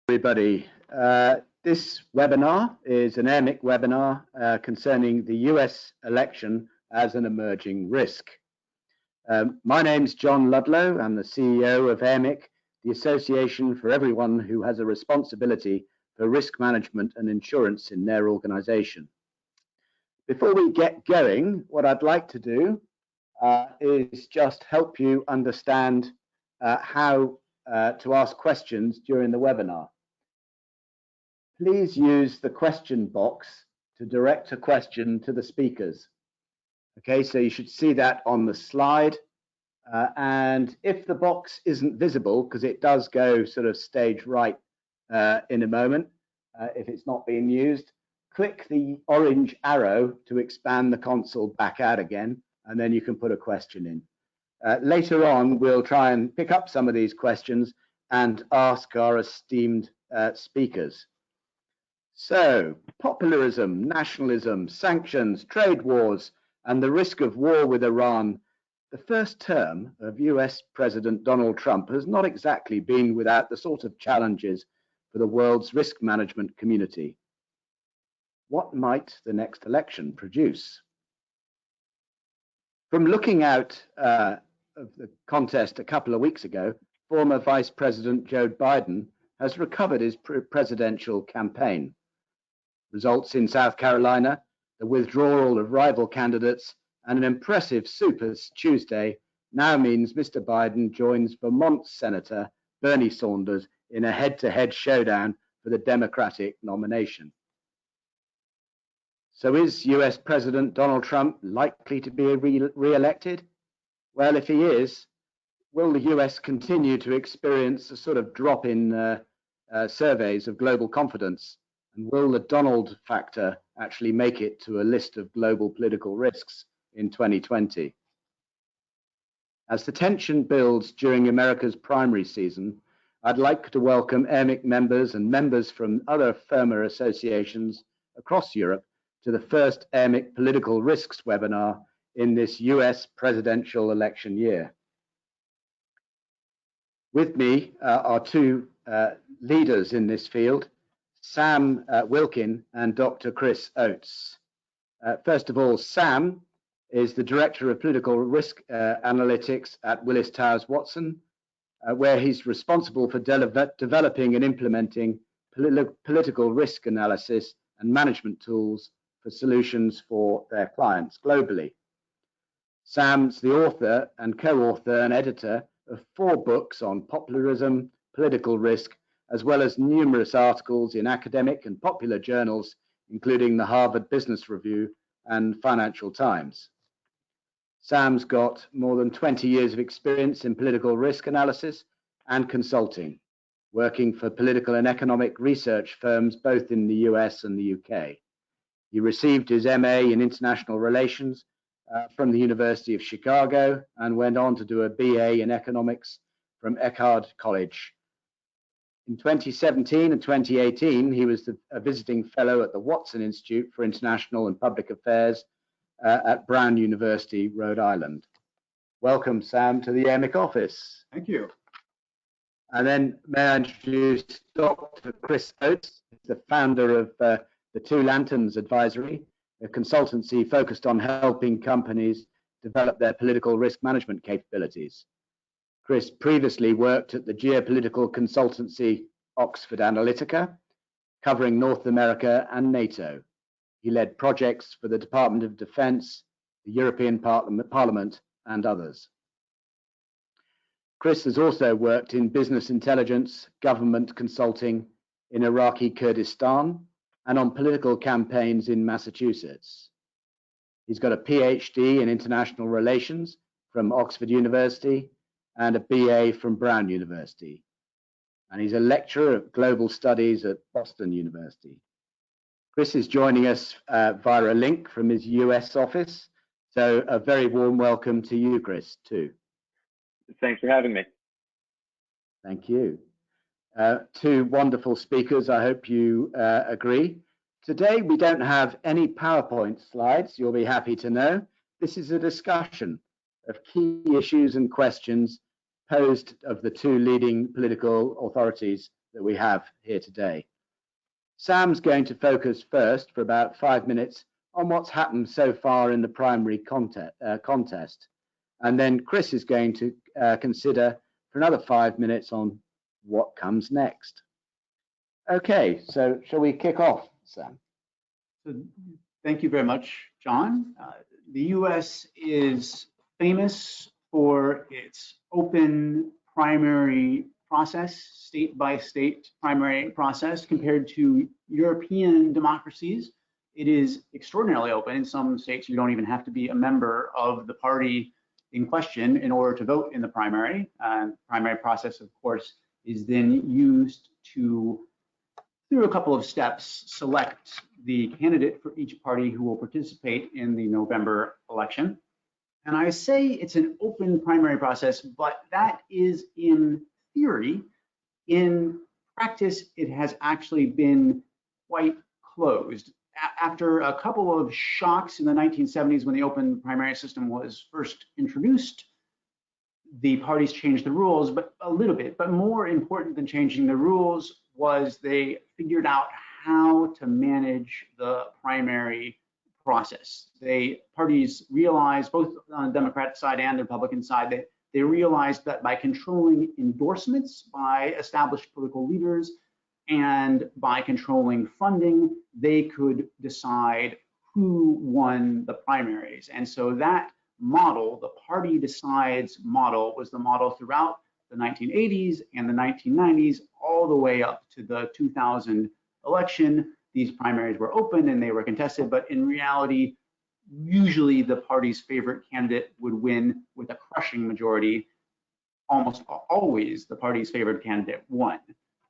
Everybody. This webinar is an Airmic webinar concerning the US election as an emerging risk. My name's John Ludlow. I'm the CEO of Airmic, the association for everyone who has a responsibility for risk management and insurance in their organization. Before we get going, what I'd like to do is just help you understand how to ask questions during the webinar. Please use the question box to direct a question to the speakers. Okay, so you should see that on the slide. And if the box isn't visible, because it does go sort of stage right in a moment, if it's not being used, click the orange arrow to expand the console back out again, and then you can put a question in. Later on, we'll try and pick up some of these questions and ask our esteemed speakers. So, populism, nationalism, sanctions, trade wars, and the risk of war with Iran. The first term of US President Donald Trump has not exactly been without the sort of challenges for the world's risk management community. What might the next election produce? From looking out of the contest a couple of weeks ago, former Vice President Joe Biden has recovered his presidential campaign. Results in South Carolina, the withdrawal of rival candidates, and an impressive Super Tuesday now means Mr. Biden joins Vermont Senator Bernie Sanders in a head-to-head showdown for the Democratic nomination. So is US President Donald Trump likely to be re-elected? Well, if he is, will the US continue to experience a sort of drop in surveys of global confidence? And will the Donald factor actually make it to a list of global political risks in 2020? As the tension builds during America's primary season, I'd like to welcome Airmic members and members from other firmer associations across Europe to the first Airmic Political Risks webinar in this US presidential election year. With me are two leaders in this field, Sam Wilkin and Dr. Chris Oates. First of all, Sam is the Director of Political Risk Analytics at Willis Towers Watson, where he's responsible for developing and implementing political risk analysis and management tools for solutions for their clients globally. Sam's the author and co-author and editor of 4 books on populism, political risk, as well as numerous articles in academic and popular journals, including the Harvard Business Review and Financial Times. Sam's got more than 20 years of experience in political risk analysis and consulting, working for political and economic research firms both in the US and the UK. He received his MA in International Relations from the University of Chicago and went on to do a BA in Economics from Eckhart College. In 2017 and 2018, he was a visiting fellow at the Watson Institute for International and Public Affairs at Brown University, Rhode Island. Welcome, Sam, to the Airmic office. Thank you. And then may I introduce Dr. Chris Oates, the founder of the Two Lanterns Advisory, a consultancy focused on helping companies develop their political risk management capabilities. Chris previously worked at the geopolitical consultancy Oxford Analytica, covering North America and NATO. He led projects for the Department of Defense, the European Parliament, and others. Chris has also worked in business intelligence, government consulting in Iraqi Kurdistan, and on political campaigns in Massachusetts. He's got a PhD in international relations from Oxford University and a BA from Brown University. And he's a lecturer of global studies at Boston University. Chris is joining us via a link from his US office. So a very warm welcome to you, Chris, too. Thanks for having me. Thank you. 2 wonderful speakers, I hope you agree. Today, we don't have any PowerPoint slides, you'll be happy to know. This is a discussion of key issues and questions posed of the 2 leading political authorities that we have here today. Sam's going to focus first for about 5 minutes on what's happened so far in the primary contest. And then Chris is going to consider for another 5 minutes on what comes next. Okay, so shall we kick off, Sam? So, thank you very much, John. The US is famous for its open primary process, state by state primary process. Compared to European democracies, it is extraordinarily open. In some states, you don't even have to be a member of the party in question in order to vote in the primary. Primary process, of course, is then used to, through a couple of steps, select the candidate for each party who will participate in the November election. And I say it's an open primary process, but that is in theory. In practice, it has actually been quite closed. After a couple of shocks in the 1970s when the open primary system was first introduced, the parties changed the rules, but a little bit. But more important than changing the rules was they figured out how to manage the primary process. Parties realized, both on the Democratic side and the Republican side, that they realized that by controlling endorsements by established political leaders and by controlling funding, they could decide who won the primaries. And so that model, the party decides model, was the model throughout the 1980s and the 1990s, all the way up to the 2000 election. These primaries were open and they were contested, but in reality, usually the party's favorite candidate would win with a crushing majority. Almost always the party's favorite candidate won.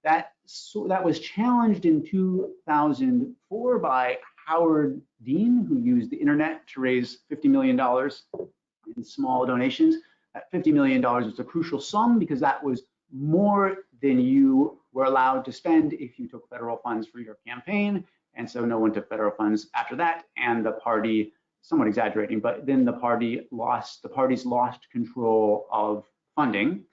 That was challenged in 2004 by Howard Dean, who used the internet to raise $50 million in small donations. That $50 million was a crucial sum because that was more than you were allowed to spend if you took federal funds for your campaign. And so no one took federal funds after that. And the party, somewhat exaggerating, but then the parties lost control of funding.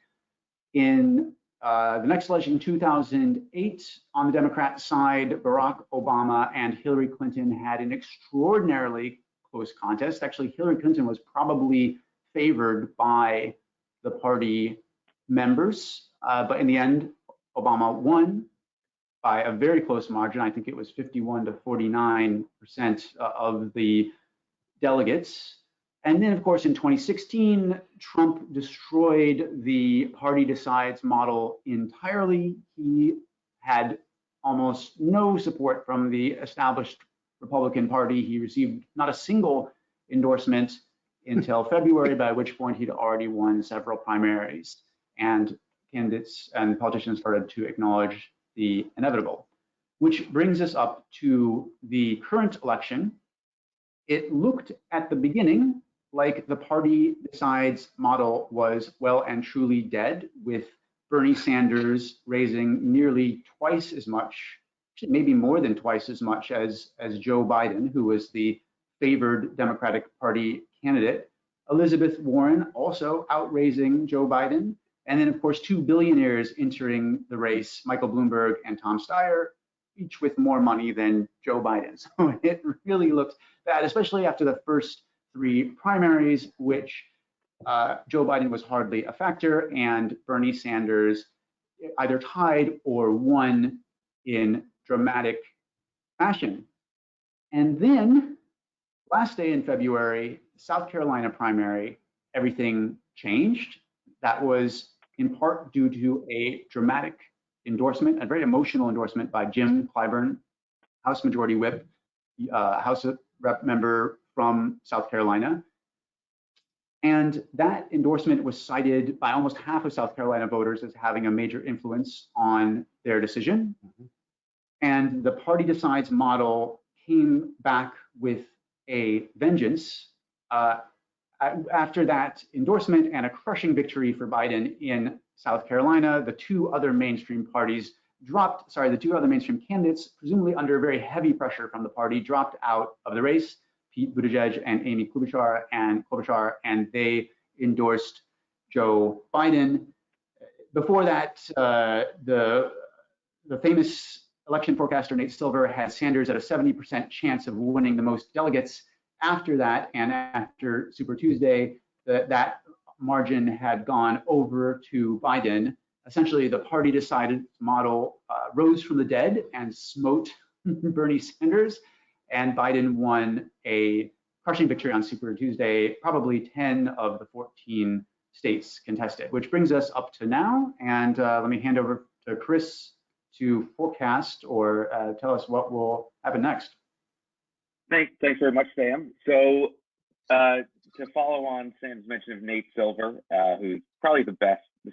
In the next election, 2008, on the Democrat side, Barack Obama and Hillary Clinton had an extraordinarily close contest. Actually, Hillary Clinton was probably favored by the party members, but in the end, Obama won by a very close margin. I think it was 51 to 49% of the delegates. And then, of course, in 2016, Trump destroyed the party decides model entirely. He had almost no support from the established Republican Party. He received not a single endorsement until February, by which point he'd already won several primaries. And candidates and politicians started to acknowledge the inevitable, which brings us up to the current election. It looked at the beginning like the party decides model was well and truly dead, with Bernie Sanders raising nearly twice as much, maybe more than twice as much as Joe Biden, who was the favored Democratic Party candidate. Elizabeth Warren also outraising Joe Biden. And then, of course, two billionaires entering the race, Michael Bloomberg and Tom Steyer, each with more money than Joe Biden. So it really looked bad, especially after the first three primaries, which Joe Biden was hardly a factor, and Bernie Sanders either tied or won in dramatic fashion. And then last day in February, South Carolina primary, everything changed. That was in part due to a dramatic endorsement, a very emotional endorsement by Jim Clyburn, House Majority Whip, House Rep member from South Carolina. And that endorsement was cited by almost half of South Carolina voters as having a major influence on their decision. And the party decides model came back with a vengeance. After that endorsement and a crushing victory for Biden in South Carolina, the two other mainstream candidates, presumably under very heavy pressure from the party, dropped out of the race, Pete Buttigieg and Amy Klobuchar, and they endorsed Joe Biden. Before that, the the famous election forecaster Nate Silver had Sanders at a 70% chance of winning the most delegates. After that, and after Super Tuesday, that margin had gone over to Biden. Essentially, the party decided model rose from the dead and smote Bernie Sanders, and Biden won a crushing victory on Super Tuesday, probably 10 of the 14 states contested, which brings us up to now. And let me hand over to Chris to forecast or tell us what will happen next. Thanks very much, Sam. So to follow on Sam's mention of Nate Silver, who's probably the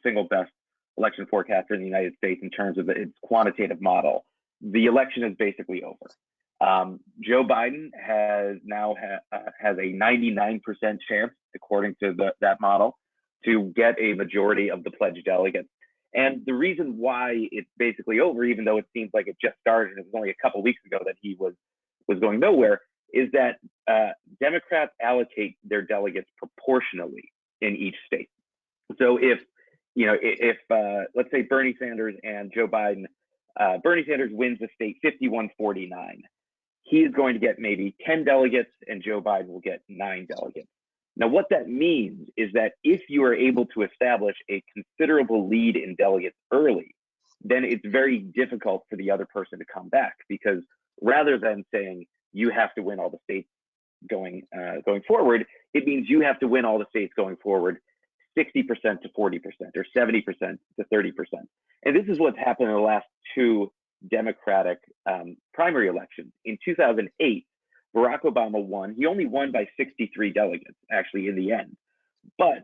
single best election forecaster in the United States in terms of its quantitative model, the election is basically over. Joe Biden has a 99% chance, according to that model, to get a majority of the pledged delegates. And the reason why it's basically over, even though it seems like it just started and it was only a couple of weeks ago that he was going nowhere, is that Democrats allocate their delegates proportionally in each state. So if let's say Bernie Sanders and Joe Biden, Bernie Sanders wins the state 51-49, he is going to get maybe 10 delegates and Joe Biden will get 9 delegates. Now, what that means is that if you are able to establish a considerable lead in delegates early, then it's very difficult for the other person to come back, because rather than saying you have to win all the states going forward, it means you have to win all the states going forward 60% to 40% or 70% to 30%. And this is what's happened in the last 2 Democratic primary elections. In 2008, Barack Obama won. He only won by 63 delegates, actually, in the end. But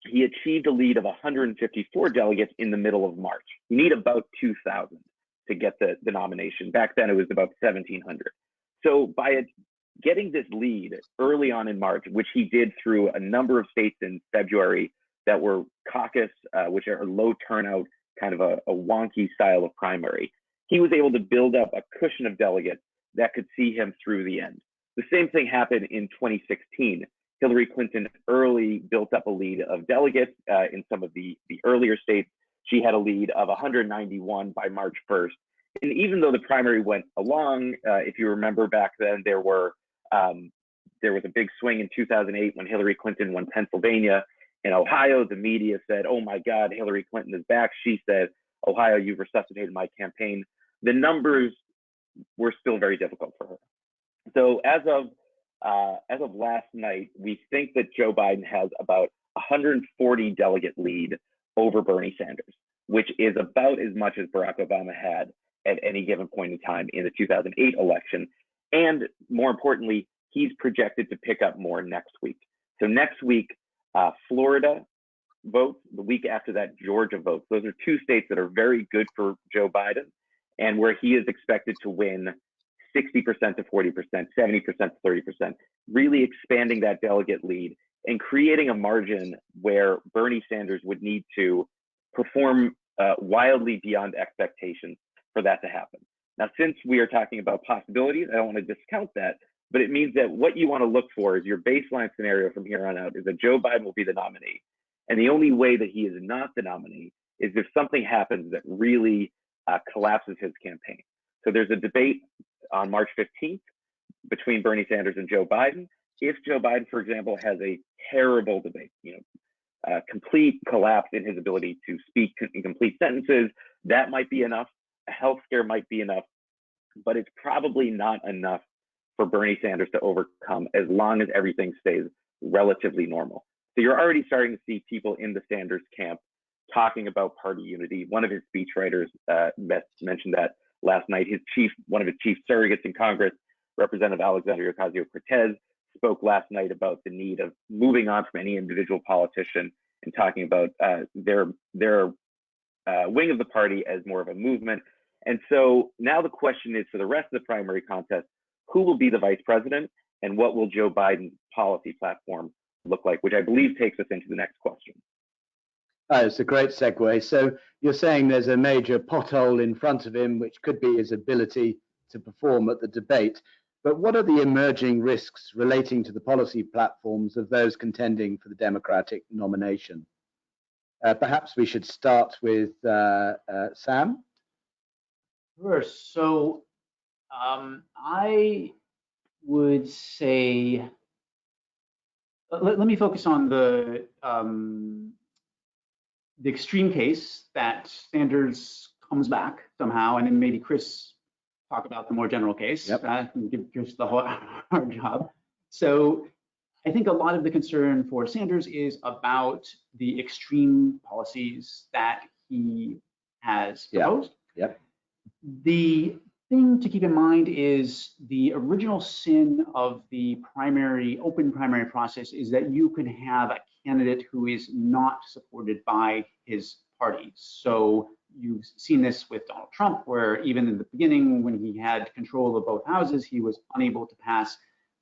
he achieved a lead of 154 delegates in the middle of March. You need about 2,000 to get the nomination. Back then, it was about 1,700. So by getting this lead early on in March, which he did through a number of states in February that were caucus, which are low turnout, kind of a wonky style of primary, he was able to build up a cushion of delegates that could see him through the end. The same thing happened in 2016. Hillary Clinton early built up a lead of delegates in some of the earlier states. She had a lead of 191 by March 1st. And even though the primary went along, if you remember back then, there was a big swing in 2008 when Hillary Clinton won Pennsylvania. In Ohio, the media said, "Oh my God, Hillary Clinton is back." She said, "Ohio, you've resuscitated my campaign." The numbers were still very difficult for her. So as of last night, we think that Joe Biden has about 140 delegate lead over Bernie Sanders, which is about as much as Barack Obama had at any given point in time in the 2008 election. And more importantly, he's projected to pick up more next week. So next week, Florida votes. The week after that, Georgia votes. Those are 2 states that are very good for Joe Biden, and where he is expected to win 60% to 40%, 70% to 30%, really expanding that delegate lead and creating a margin where Bernie Sanders would need to perform wildly beyond expectations for that to happen. Now, since we are talking about possibilities, I don't want to discount that, but it means that what you want to look for is your baseline scenario from here on out is that Joe Biden will be the nominee. And the only way that he is not the nominee is if something happens that really collapses his campaign. So there's a debate on March 15th between Bernie Sanders and Joe Biden. If Joe Biden, for example, has a terrible debate, complete collapse in his ability to speak in complete sentences, that might be enough. A health scare might be enough, but it's probably not enough for Bernie Sanders to overcome as long as everything stays relatively normal. So you're already starting to see people in the Sanders camp talking about party unity. One of his speechwriters mentioned that last night. One of his chief surrogates in Congress, Representative Alexandria Ocasio-Cortez, spoke last night about the need of moving on from any individual politician and talking about their wing of the party as more of a movement. And so now the question is, for the rest of the primary contest, who will be the vice president and what will Joe Biden's policy platform look like, which I believe takes us into the next question. It's a great segue. So you're saying there's a major pothole in front of him, which could be his ability to perform at the debate. But what are the emerging risks relating to the policy platforms of those contending for the Democratic nomination? Perhaps we should start with Sam. Sure. So I would say, let me focus on the extreme case that Sanders comes back somehow, and then maybe Chris talk about the more general case. Yep. And give Chris the hard job. So I think a lot of the concern for Sanders is about the extreme policies that he has proposed. Yep. The thing to keep in mind is the original sin of the open primary process is that you could have a candidate who is not supported by his party. So you've seen this with Donald Trump, where even in the beginning, when he had control of both houses, he was unable to pass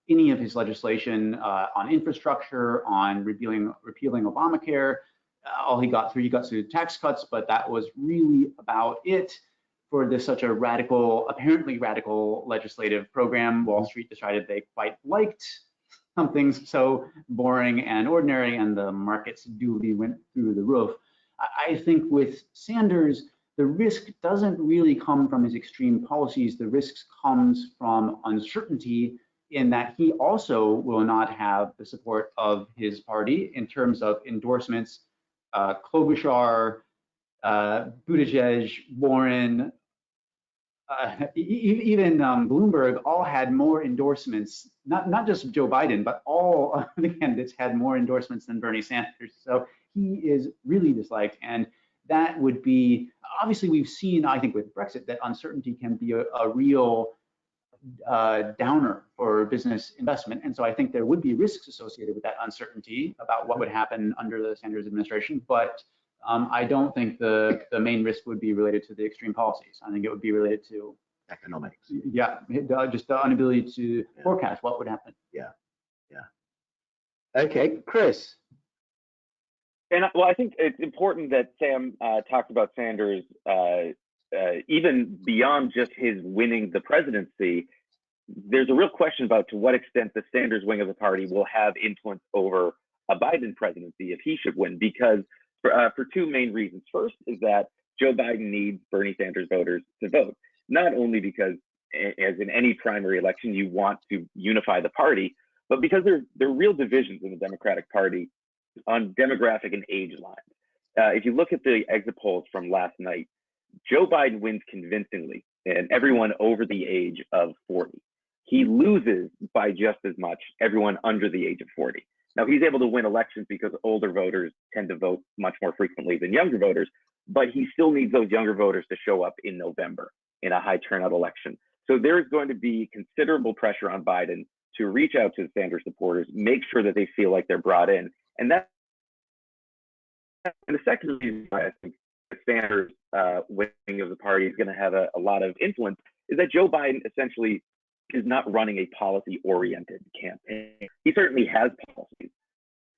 any of his legislation on infrastructure, on repealing Obamacare. All he got through tax cuts, but that was really about it for this such a apparently radical legislative program. Wall Street decided they quite liked something so boring and ordinary, and the markets duly went through the roof. I think with Sanders, the risk doesn't really come from his extreme policies. The risk comes from uncertainty, in that he also will not have the support of his party in terms of endorsements. Klobuchar, Buttigieg, Warren, even Bloomberg all had more endorsements, not just Joe Biden, but all of the candidates had more endorsements than Bernie Sanders. So he is really disliked. And that would be, obviously we've seen, I think with Brexit, that uncertainty can be a real downer for business investment. And so I think there would be risks associated with that uncertainty about what would happen under the Sanders administration. But I don't think the main risk would be related to the extreme policies. I think it would be related to Economics. Yeah, just the inability to forecast what would happen. Yeah. Okay, Chris. And well, I think it's important that Sam talked about Sanders even beyond just his winning the presidency. There's a real question about to what extent the Sanders wing of the party will have influence over a Biden presidency if he should win, because for two main reasons. First is that Joe Biden needs Bernie Sanders voters to vote, not only because, as in any primary election, you want to unify the party, but because there are real divisions in the Democratic Party on demographic and age lines. If you look at the exit polls from last night, Joe Biden wins convincingly, and everyone over the age of 40. He loses by just as much everyone under the age of 40. Now, he's able to win elections because older voters tend to vote much more frequently than younger voters, but he still needs those younger voters to show up in November in a high turnout election. So there is going to be considerable pressure on Biden to reach out to the Sanders supporters, make sure that they feel like they're brought in. And the second reason why I think the Sanders wing of the party is going to have a lot of influence is that Joe Biden essentially is not running a policy-oriented campaign. He certainly has policies,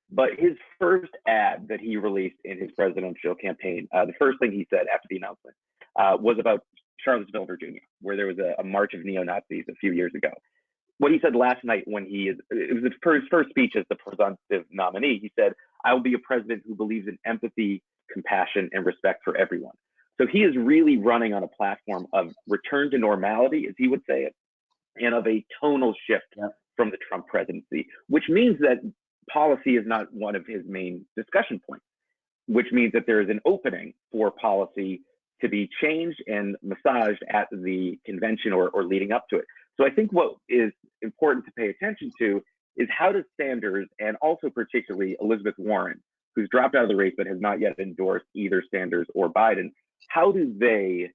but his first ad that he released in his presidential campaign, the first thing he said after the announcement was about Charlottesville, Virginia, where there was a march of neo-Nazis a few years ago. What he said last night when it was his first speech as the presumptive nominee, he said, "I will be a president who believes in empathy, compassion, and respect for everyone." So he is really running on a platform of return to normality, as he would say it, and of a tonal shift from the Trump presidency, which means that policy is not one of his main discussion points, which means that there is an opening for policy to be changed and massaged at the convention or leading up to it. So I think what is important to pay attention to is how does Sanders, and also particularly Elizabeth Warren, who's dropped out of the race but has not yet endorsed either Sanders or Biden, how do they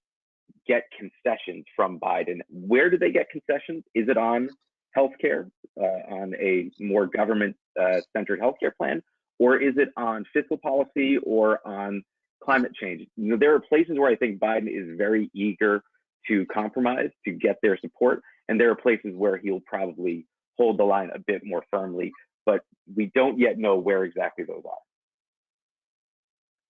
get concessions from Biden? Where do they get concessions? Is it on healthcare, on a more government-centered healthcare plan, or is it on fiscal policy or on climate change? You know, there are places where I think Biden is very eager to compromise to get their support, and there are places where he'll probably hold the line a bit more firmly, but we don't yet know where exactly those are.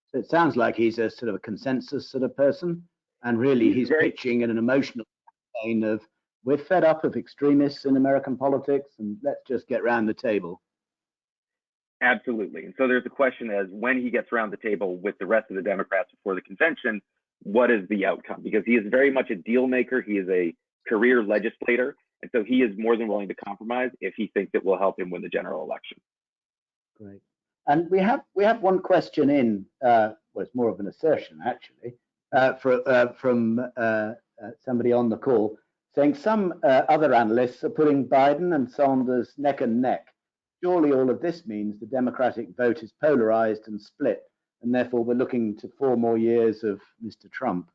So it sounds like he's a sort of a consensus sort of person, and really he's pitching in an emotional campaign of, we're fed up of extremists in American politics, and let's just get round the table. Absolutely. And so there's a question as when he gets around the table with the rest of the Democrats before the convention, what is the outcome, because he is very much a deal maker. He is a career legislator, and so he is more than willing to compromise if he thinks it will help him win the general election. Great. And we have one question in, well, it's more of an assertion actually, from somebody on the call, saying some other analysts are putting Biden and Sanders neck and neck. Surely all of this means the Democratic vote is polarized and split, and therefore we're looking to 4 more years of Mr. Trump.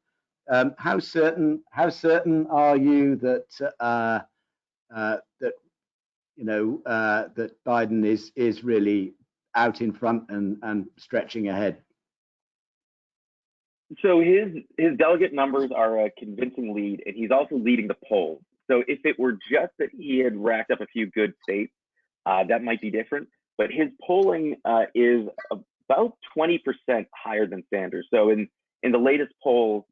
How certain are you that that Biden is really out in front and stretching ahead? So his delegate numbers are a convincing lead, and he's also leading the polls. So if it were just that he had racked up a few good states, that might be different. But his polling is about 20% higher than Sanders. So in the latest polls,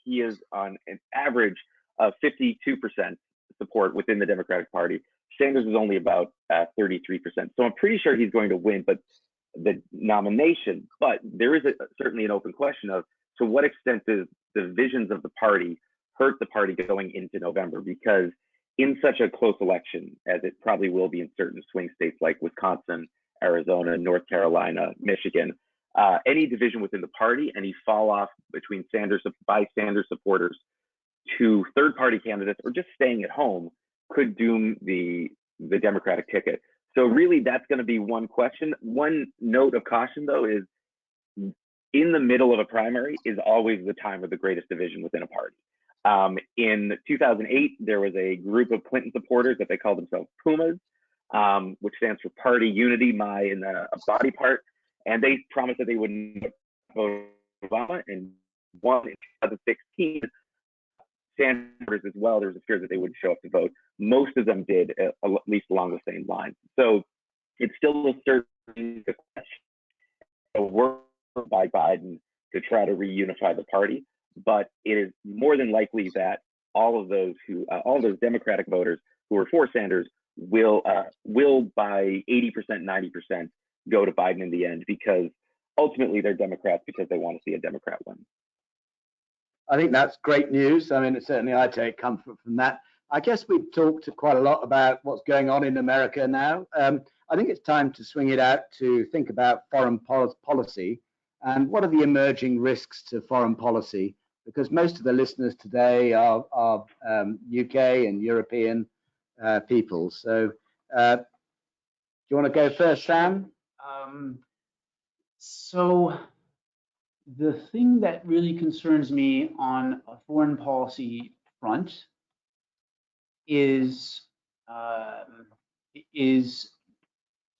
he is on an average of 52% support within the Democratic Party. Sanders is only about 33%. So I'm pretty sure he's going to win, but the nomination. But there is certainly an open question of, to what extent does the divisions of the party hurt the party going into November? Because in such a close election, as it probably will be in certain swing states like Wisconsin, Arizona, North Carolina, Michigan, any division within the party, any fall off between Sanders supporters to third party candidates or just staying at home could doom the Democratic ticket. So really, that's going to be one question. One note of caution, though, is in the middle of a primary is always the time of the greatest division within a party. In 2008, there was a group of Clinton supporters that they called themselves Pumas, which stands for Party Unity, my in a body part, and they promised that they wouldn't vote Obama, and won in 2016. Sanders as well, there was a fear that they wouldn't show up to vote. Most of them did, at least along the same lines. So it's still a certain work by Biden to try to reunify the party, but it is more than likely that all those Democratic voters who are for Sanders will by 80%, 90% go to Biden in the end, because ultimately they're Democrats because they want to see a Democrat win. I think that's great news. I mean, certainly I take comfort from that. I guess we've talked quite a lot about what's going on in America now. I think it's time to swing it out to think about foreign policy and what are the emerging risks to foreign policy, because most of the listeners today are UK and European people. So do you want to go first, Sam? So the thing that really concerns me on a foreign policy front is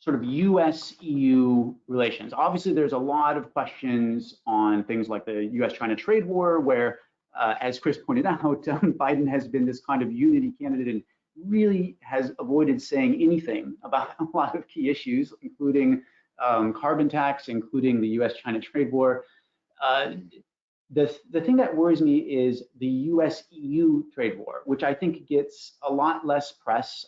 sort of US-EU relations. Obviously, there's a lot of questions on things like the US-China trade war, where, as Chris pointed out, Biden has been this kind of unity candidate and really has avoided saying anything about a lot of key issues, including carbon tax, including the US-China trade war. The thing that worries me is the US-EU trade war, which I think gets a lot less press.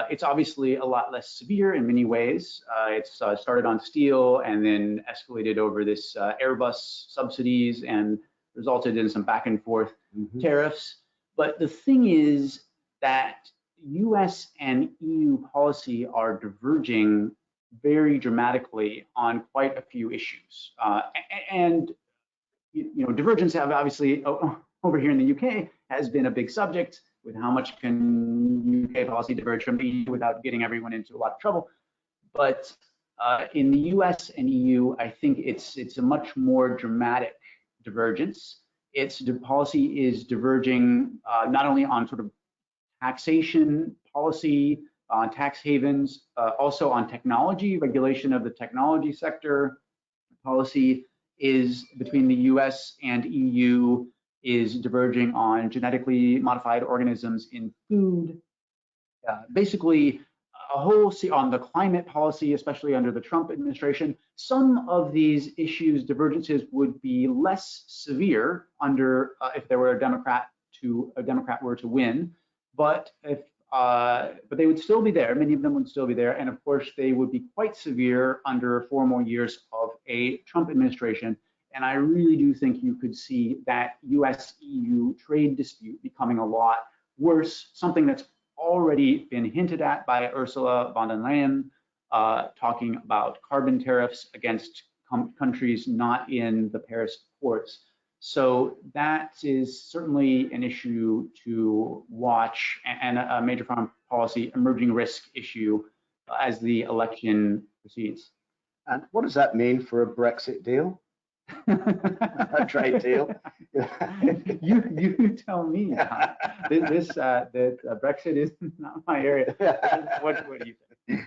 It's obviously a lot less severe in many ways. It's started on steel and then escalated over this Airbus subsidies and resulted in some back and forth tariffs. But the thing is that US and EU policy are diverging very dramatically on quite a few issues. And divergence have obviously over here in the UK has been a big subject with how much can UK policy diverge from the EU without getting everyone into a lot of trouble. But in the US and EU, I think it's a much more dramatic divergence. The policy is diverging not only on sort of taxation policy, on tax havens, also on technology, regulation of the technology sector. Policy is between the US and EU is diverging on genetically modified organisms in food. Basically, a whole on the climate policy, especially under the Trump administration. Some of these issues, divergences, would be less severe under if there were a Democrat were to win, but they would still be there. Many of them would still be there, and of course, they would be quite severe under 4 more years of a Trump administration. And I really do think you could see that US-EU trade dispute becoming a lot worse, something that's already been hinted at by Ursula von der Leyen, talking about carbon tariffs against countries not in the Paris Accords. So that is certainly an issue to watch, and a major foreign policy emerging risk issue as the election proceeds. And what does that mean for a Brexit deal? A trade deal? you tell me. Brexit is not my area. What do you think?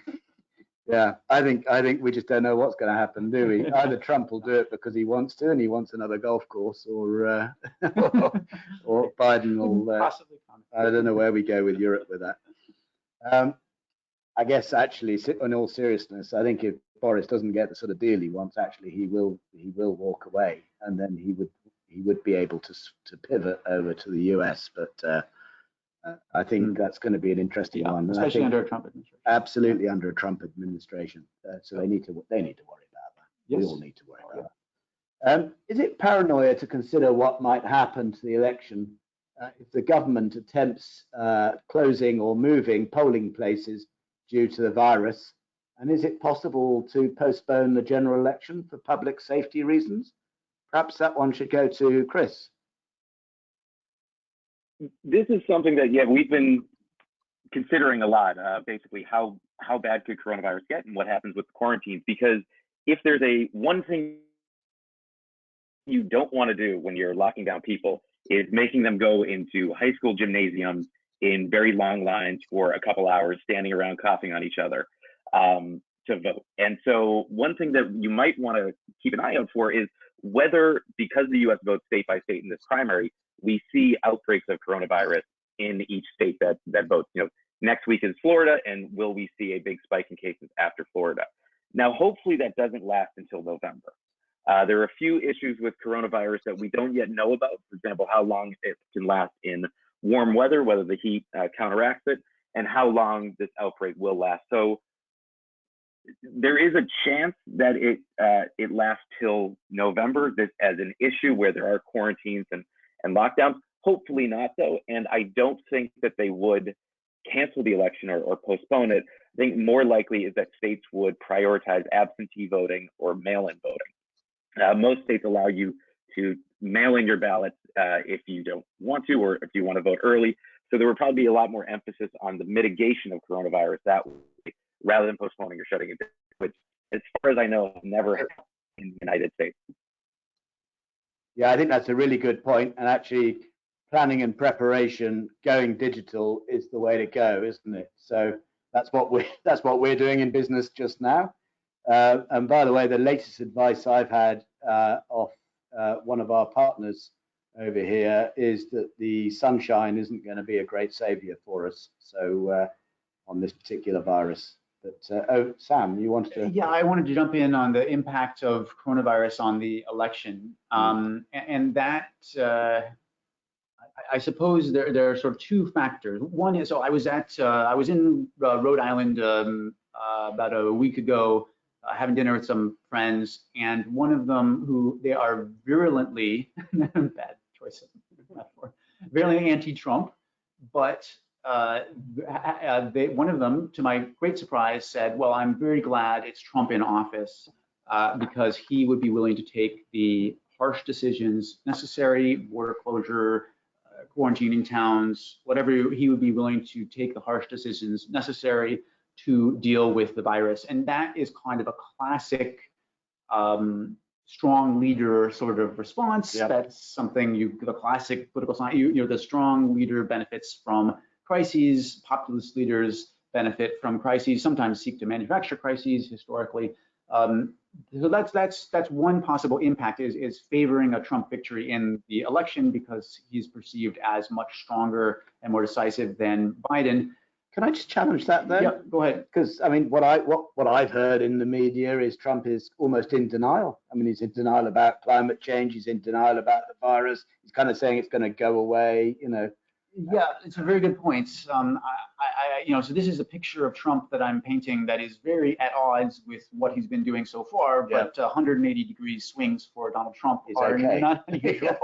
Yeah, I think we just don't know what's going to happen, do we? Either Trump will do it because he wants to, and he wants another golf course, or Biden will. Possibly. I don't know where we go with Europe with that. I guess actually, in all seriousness, I think if Boris doesn't get the sort of deal he wants, actually he will walk away, and then he would be able to pivot over to the US. But I think that's going to be an interesting one, especially under a Trump administration. Absolutely, under a Trump administration. So they need to worry about that. Yes. We all need to worry about that. Is it paranoia to consider what might happen to the election if the government attempts closing or moving polling places due to the virus? And is it possible to postpone the general election for public safety reasons? Perhaps that one should go to Chris. This is something that, we've been considering a lot, basically how bad could coronavirus get and what happens with the quarantines, because if there's one thing you don't want to do when you're locking down people is making them go into high school gymnasiums in very long lines for a couple hours, standing around coughing on each other to vote. And so one thing that you might want to keep an eye out for is whether, because the US votes state by state in this primary, we see outbreaks of coronavirus in each state that votes. Next week is Florida, and will we see a big spike in cases after Florida? Now, hopefully that doesn't last until November. There are a few issues with coronavirus that we don't yet know about. For example, how long it can last in warm weather, whether the heat counteracts it, and how long this outbreak will last. So there is a chance that it lasts till November as an issue where there are quarantines and lockdowns. Hopefully not, though. And I don't think that they would cancel the election or postpone it. I think more likely is that states would prioritize absentee voting or mail-in voting. Most states allow you to mail in your ballots if you don't want to, or if you want to vote early. So there would probably be a lot more emphasis on the mitigation of coronavirus that way, rather than postponing or shutting it down, which, as far as I know, never happened in the United States. Yeah, I think that's a really good point. And actually, planning and preparation, going digital is the way to go, isn't it? So that's what we're doing in business just now. And by the way, the latest advice I've had off one of our partners over here is that the sunshine isn't going to be a great savior for us. So on this particular virus. But Sam, you wanted to? Yeah, I wanted to jump in on the impact of coronavirus on the election, and that I suppose there are sort of two factors. One is, so I was in Rhode Island about a week ago, having dinner with some friends, and one of them who they are virulently bad choice of metaphor, virulently anti-Trump, but one of them, to my great surprise, said, well, I'm very glad it's Trump in office because he would be willing to take the harsh decisions necessary, border closure, quarantining towns, whatever. He would be willing to take the harsh decisions necessary to deal with the virus. And that is kind of a classic strong leader sort of response. Yep. That's something the classic political science, the strong leader benefits from crises. Populist leaders benefit from crises, sometimes seek to manufacture crises historically. So that's one possible impact is favoring a Trump victory in the election because he's perceived as much stronger and more decisive than Biden. Can I just challenge that though? Yeah, go ahead. Because I mean, what I've heard in the media is Trump is almost in denial. I mean, he's in denial about climate change. He's in denial about the virus. He's kind of saying it's going to go away. Yeah, it's a very good point. So this is a picture of Trump that I'm painting that is very at odds with what he's been doing so far. Yeah. But 180 degree swings for Donald Trump Is are okay. not unusual,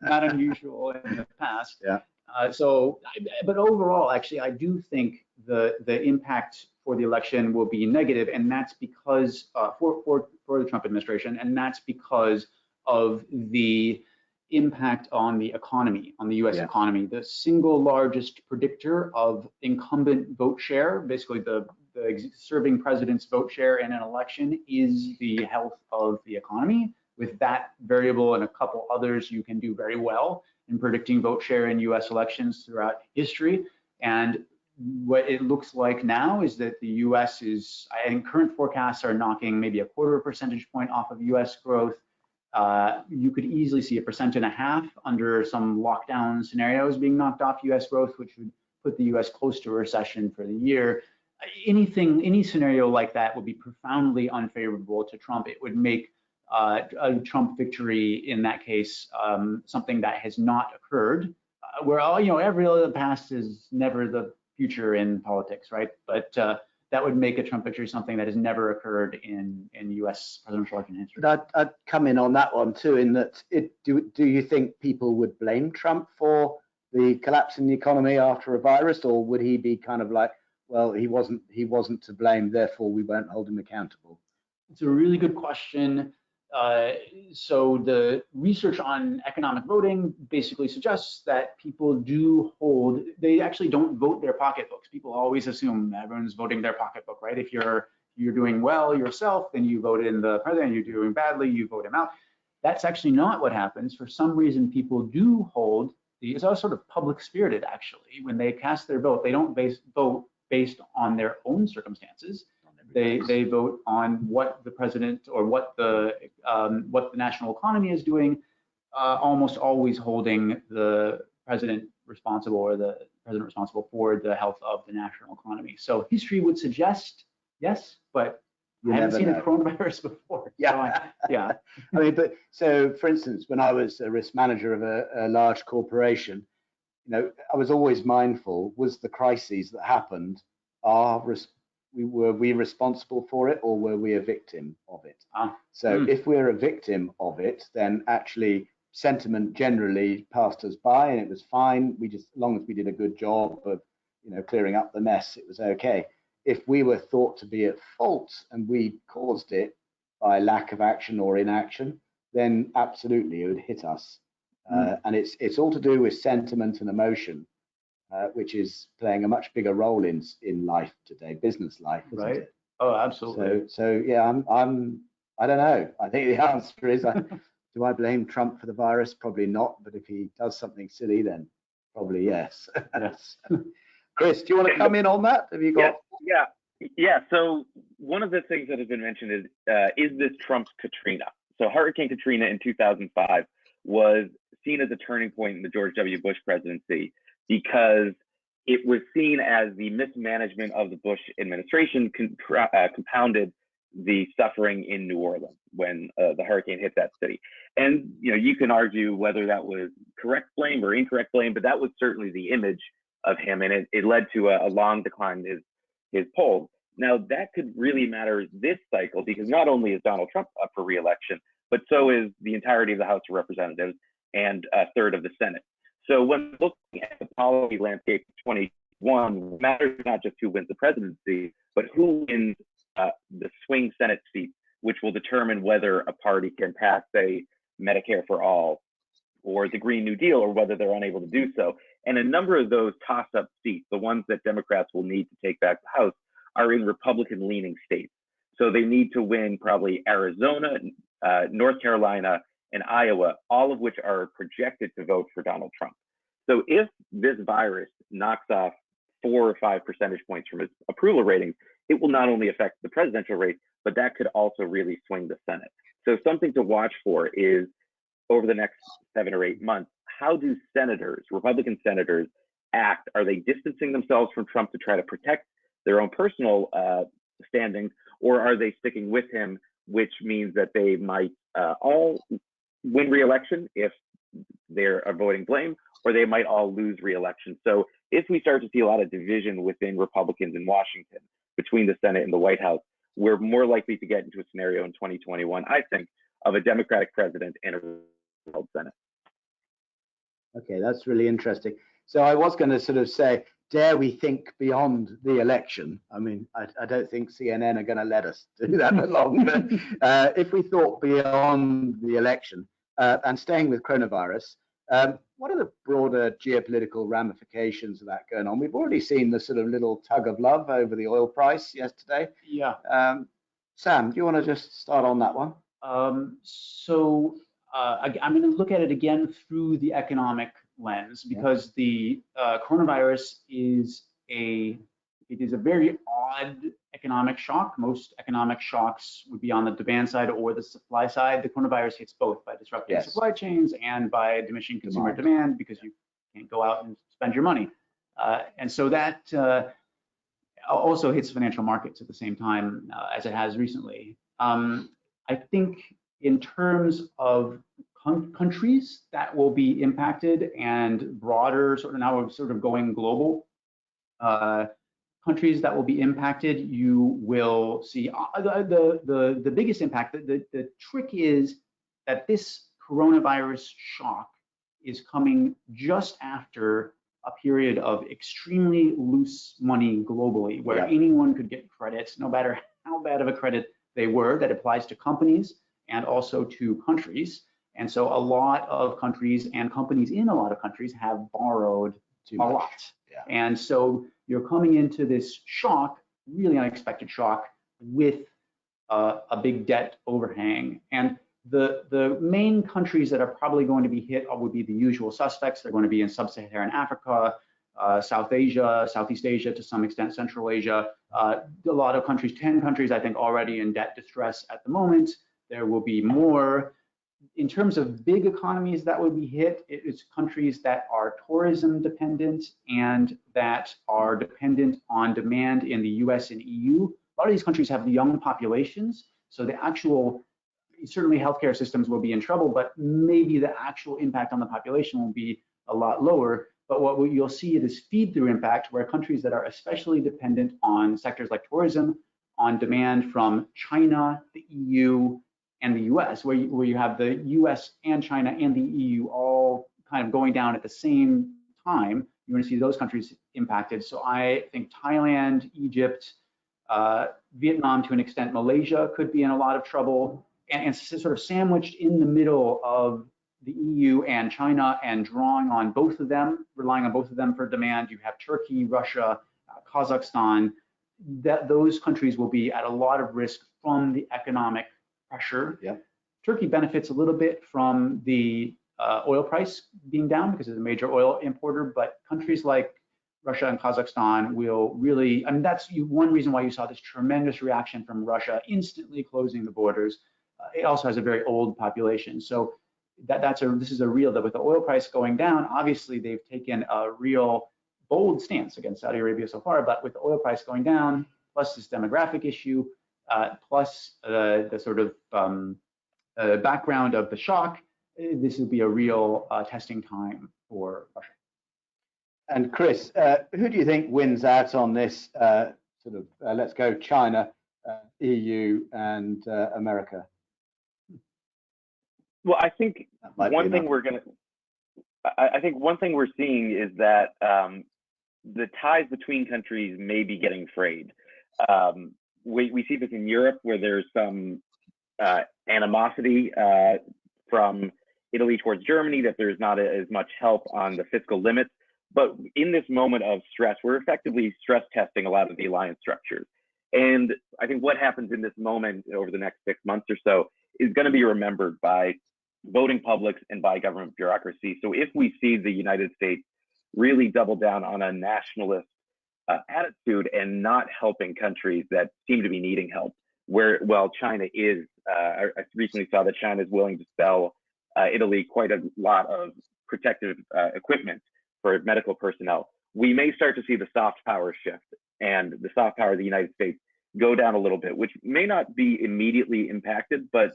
not unusual in the past. Yeah. But overall, actually, I do think the impact for the election will be negative, and that's because for the Trump administration, and that's because of the impact on the economy, on the U.S. Yeah. economy. The single largest predictor of incumbent vote share, basically the serving president's vote share in an election, is the health of the economy. With that variable and a couple others, you can do very well in predicting vote share in U.S. elections throughout history. And what it looks like now is that the U.S. is, I think current forecasts are knocking maybe 1/4 percentage point off of U.S. growth. You could easily see 1.5% under some lockdown scenarios being knocked off U.S. growth, which would put the U.S. close to a recession for the year. Any scenario like that would be profoundly unfavorable to Trump. It would make a Trump victory in that case something that has not occurred. Where every other past is never the future in politics, right? But that would make a Trump victory something that has never occurred in U.S. presidential election history. I'd come in on that one too, in that do you think people would blame Trump for the collapse in the economy after a virus, or would he be kind of like, well, he wasn't to blame, therefore we won't hold him accountable? It's a really good question. So the research on economic voting basically suggests that people they actually don't vote their pocketbooks. People always assume everyone's voting their pocketbook, right? If you're doing well yourself, then you vote in the president. You're doing badly, you vote him out. That's actually not what happens. For some reason, people do hold it's all sort of public spirited, actually. When they cast their vote, they don't vote based on their own circumstances. They vote on what the president or what the national economy is doing, almost always holding the president responsible or the president responsible for the health of the national economy. So history would suggest yes, but I haven't seen a coronavirus before. Yeah. So yeah. I mean, but so for instance, when I was a risk manager of a large corporation, I was always mindful, was the crises that happened, were we responsible for it, or were we a victim of it? If we're a victim of it, then actually sentiment generally passed us by and it was fine. As long as we did a good job of, clearing up the mess, it was okay. If we were thought to be at fault and we caused it by lack of action or inaction, then absolutely it would hit us. And it's all to do with sentiment and emotion, which is playing a much bigger role in life today, business life, isn't it? Oh, absolutely. So yeah, I don't know. I think the answer is, do I blame Trump for the virus? Probably not. But if he does something silly, then probably yes. Yes. Chris, do you want to come in on that? Have you got? Yeah. So one of the things that has been mentioned is this Trump's Katrina? So Hurricane Katrina in 2005 was seen as a turning point in the George W. Bush presidency, because it was seen as the mismanagement of the Bush administration compounded the suffering in New Orleans when the hurricane hit that city. And you can argue whether that was correct blame or incorrect blame, but that was certainly the image of him, and it led to a long decline in his polls. Now that could really matter this cycle, because not only is Donald Trump up for re-election, but so is the entirety of the House of Representatives and a third of the Senate. So when looking at the policy landscape of 2021, matters not just who wins the presidency, but who wins the swing Senate seat, which will determine whether a party can pass, say, Medicare for all or the Green New Deal, or whether they're unable to do so. And a number of those toss-up seats, the ones that Democrats will need to take back the House, are in Republican-leaning states. So they need to win probably Arizona, North Carolina, and Iowa, all of which are projected to vote for Donald Trump. So if this virus knocks off 4 or 5 percentage points from his approval ratings, it will not only affect the presidential race, but that could also really swing the Senate. So something to watch for is, over the next 7 or 8 months, how do senators, Republican senators, act? Are they distancing themselves from Trump to try to protect their own personal standings, or are they sticking with him, which means that they might all win re-election if they're avoiding blame, or they might all lose re-election. So if we start to see a lot of division within Republicans in Washington between the Senate and the White House, we're more likely to get into a scenario in 2021, I think, of a Democratic president and a Republican Senate. Okay, that's really interesting. So I was going to sort of say, dare we think beyond the election? I mean, I don't think CNN are going to let us do that for long, but if we thought beyond the election and staying with coronavirus, what are the broader geopolitical ramifications of that going on? We've already seen the sort of little tug of love over the oil price yesterday. Yeah. Sam, do you want to just start on that one? I'm going to look at it again through the economic lens, because the coronavirus is a very odd economic shock. Most economic shocks would be on the demand side or the supply side. The coronavirus hits both by disrupting supply chains and by diminishing consumer demand, because you can't go out and spend your money. And so that also hits financial markets at the same time as it has recently. I think in terms of countries that will be impacted and broader, now we're sort of going global, countries that will be impacted, you will see the biggest impact. The trick is that this coronavirus shock is coming just after a period of extremely loose money globally, where anyone could get credit, no matter how bad of a credit they were. That applies to companies and also to countries. And so a lot of countries and companies in a lot of countries have borrowed a lot. Yeah. And so you're coming into this shock, really unexpected shock, with a big debt overhang. And the main countries that are probably going to be hit would be the usual suspects. They're going to be in sub-Saharan Africa, South Asia, Southeast Asia, to some extent Central Asia. A lot of countries, 10 countries, I think, already in debt distress at the moment. There will be more. In terms of big economies that would be hit, it's countries that are tourism dependent and that are dependent on demand in the US and EU. A lot of these countries have young populations, so the actual, certainly healthcare systems will be in trouble, but maybe the actual impact on the population will be a lot lower. But what you'll see is feed-through impact, where countries that are especially dependent on sectors like tourism, on demand from China, the EU, and the US, where you have the US and China and the EU all kind of going down at the same time, you're going to see those countries impacted. So I think Thailand, Egypt, Vietnam, to an extent, Malaysia could be in a lot of trouble, and sort of sandwiched in the middle of the EU and China and drawing on both of them, relying on both of them for demand. You have Turkey, Russia, Kazakhstan. Those countries will be at a lot of risk from the economic pressure. Yeah. Turkey benefits a little bit from the oil price being down because it's a major oil importer, but countries like Russia and Kazakhstan will really, I mean, that's one reason why you saw this tremendous reaction from Russia instantly closing the borders. It also has a very old population. So this is a real, that with the oil price going down, obviously they've taken a real bold stance against Saudi Arabia so far, but with the oil price going down, plus this demographic issue, plus the sort of background of the shock, this will be a real testing time for Russia. And Chris, who do you think wins out on this let's go China, EU, and America? Well, I think one thing we're seeing is that the ties between countries may be getting frayed. We see this in Europe, where there's some animosity from Italy towards Germany, that there's not as much help on the fiscal limits. But in this moment of stress, we're effectively stress testing a lot of the alliance structures. And I think what happens in this moment over the next 6 months or so is going to be remembered by voting publics and by government bureaucracy. So if we see the United States really double down on a nationalist attitude and not helping countries that seem to be needing help, while China is, I recently saw that China is willing to sell Italy quite a lot of protective equipment for medical personnel, we may start to see the soft power shift and the soft power of the United States go down a little bit, which may not be immediately impacted, but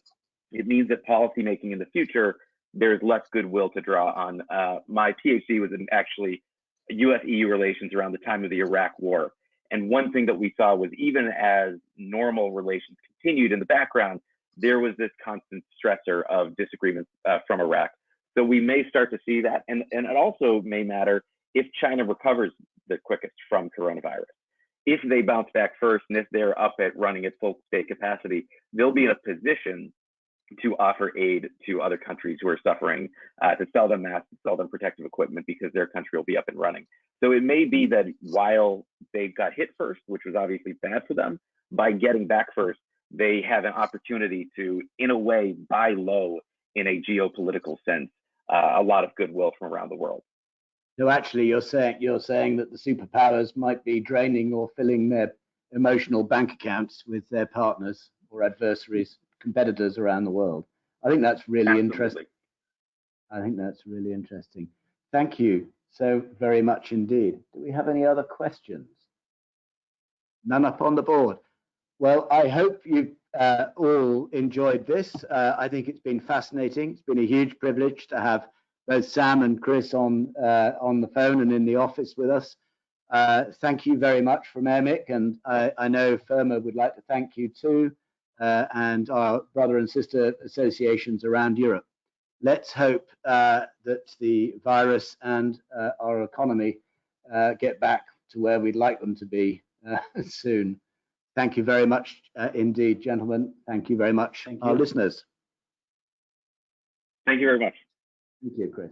it means that policymaking in the future there's less goodwill to draw on. My PhD was in actually U.S.-EU relations around the time of the Iraq War. And one thing that we saw was even as normal relations continued in the background, there was this constant stressor of disagreements from Iraq. So we may start to see that. And it also may matter if China recovers the quickest from coronavirus. If they bounce back first and if they're up at running at full state capacity, they'll be in a position to offer aid to other countries who are suffering, to sell them masks, to sell them protective equipment because their country will be up and running. So it may be that while they got hit first, which was obviously bad for them, by getting back first, they have an opportunity to, in a way, buy low in a geopolitical sense, a lot of goodwill from around the world. So actually, you're saying that the superpowers might be draining or filling their emotional bank accounts with their partners or adversaries, competitors around the world. I think that's really interesting. I think that's really interesting. Thank you so very much indeed. Do we have any other questions? None up on the board. Well, I hope you've all enjoyed this. I think it's been fascinating. It's been a huge privilege to have both Sam and Chris on the phone and in the office with us. Thank you very much from Airmic, and I know Firma would like to thank you too, and our brother and sister associations around Europe. Let's hope that the virus and our economy get back to where we'd like them to be soon. Thank you very much indeed, gentlemen. Thank you very much, our listeners. Thank you very much. Thank you, Chris.